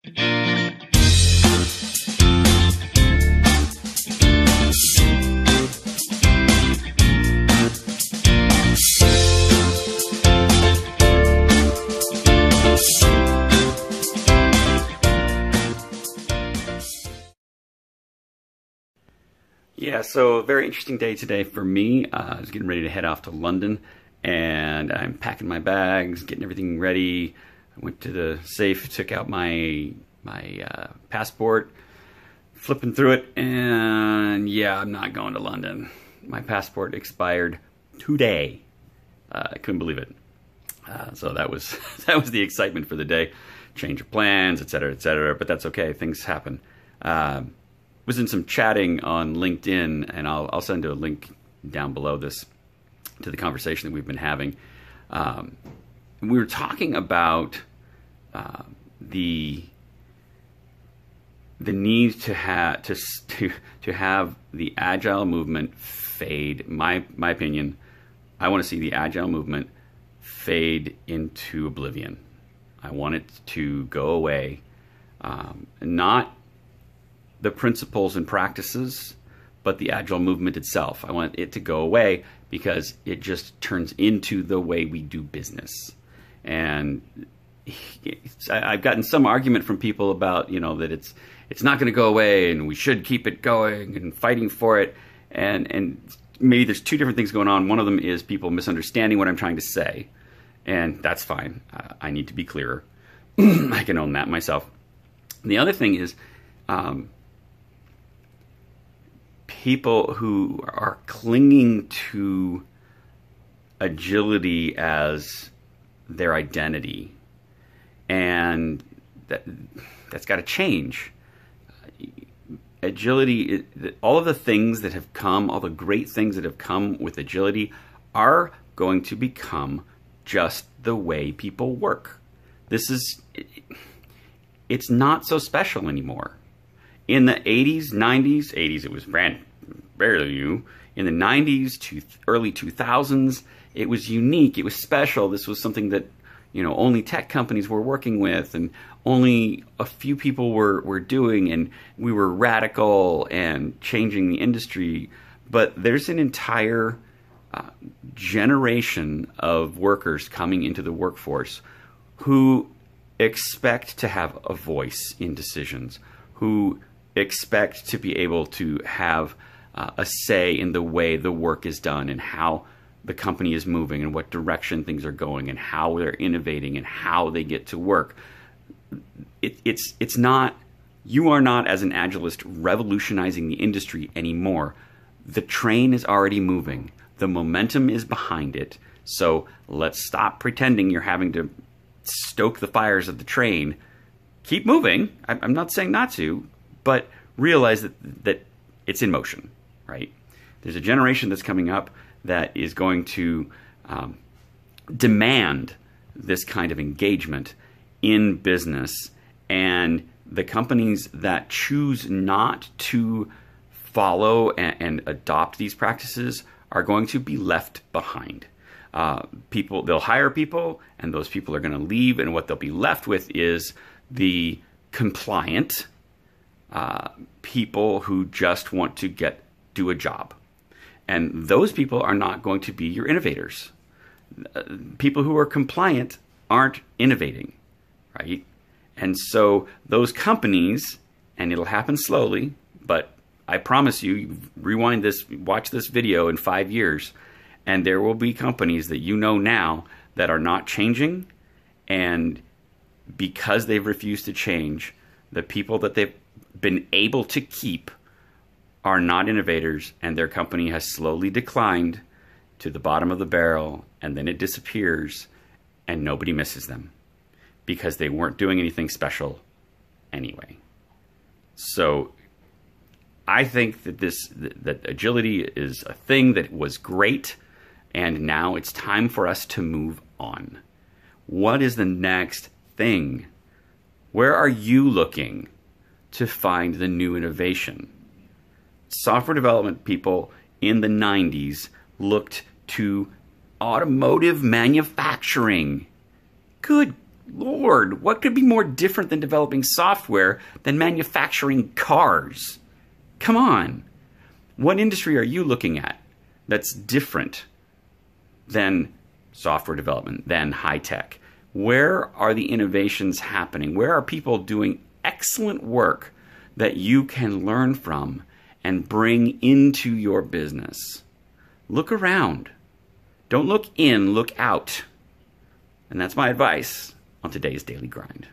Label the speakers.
Speaker 1: Yeah, so a very interesting day today for me. I was getting ready to head off to London, and I'm packing my bags, getting everything ready. I went to the safe, took out my passport, flipping through it, and yeah, I'm not going to London. My passport expired today. I couldn't believe it. So that was the excitement for the day. Change of plans, etc., but that's okay. Things happen. Was in some chatting on LinkedIn, and I'll send a link down below this to the conversation that we've been having. We were talking about the need to have the agile movement fade. My opinion, I want to see the agile movement fade into oblivion. I want it to go away, not the principles and practices, but the agile movement itself. I want it to go away because it just turns into the way we do business. And I've gotten some argument from people about, that it's not going to go away and we should keep it going and fighting for it. And maybe there's two different things going on. One of them is people misunderstanding what I'm trying to say, and that's fine. I need to be clearer. I can own that myself. And the other thing is, people who are clinging to agility as their identity, and that's got to change. Agility, all of the things that have come, all the great things that have come with agility are going to become just the way people work. It's not so special anymore. In the 80s, 90s, 80s, it was barely new. In the 90s to early 2000s, it was unique. It was special. This was something that, only tech companies were working with, and only a few people were doing, and we were radical and changing the industry. But there's an entire generation of workers coming into the workforce who expect to have a voice in decisions, who expect to be able to have a say in the way the work is done and how the company is moving and what direction things are going and how they're innovating and how they get to work. It's not, you are not, as an agilist, revolutionizing the industry anymore. The train is already moving. The momentum is behind it. So let's stop pretending you're having to stoke the fires of the train. Keep moving. I'm not saying not to, but realize that it's in motion, right? There's a generation that's coming up that is going to demand this kind of engagement in business, and the companies that choose not to follow and adopt these practices are going to be left behind. They'll hire people, and those people are going to leave, and what they'll be left with is the compliant people who just want to do a job. And those people are not going to be your innovators. People who are compliant aren't innovating, right? And so those companies, and it'll happen slowly, but I promise you, rewind this, watch this video in 5 years, and there will be companies that you know now that are not changing, and because they've refused to change, the people that they've been able to keep are not innovators, and their company has slowly declined to the bottom of the barrel, and then it disappears, and nobody misses them because they weren't doing anything special anyway. So I think that agility is a thing that was great, and now it's time for us to move on. What is the next thing? Where are you looking to find the new innovation? Software development people in the 90s looked to automotive manufacturing. Good Lord, what could be more different than developing software than manufacturing cars? Come on. What industry are you looking at that's different than software development, than high tech? Where are the innovations happening? Where are people doing excellent work that you can learn from and bring into your business? Look around. Don't look in, look out. And that's my advice on today's Daily Grind.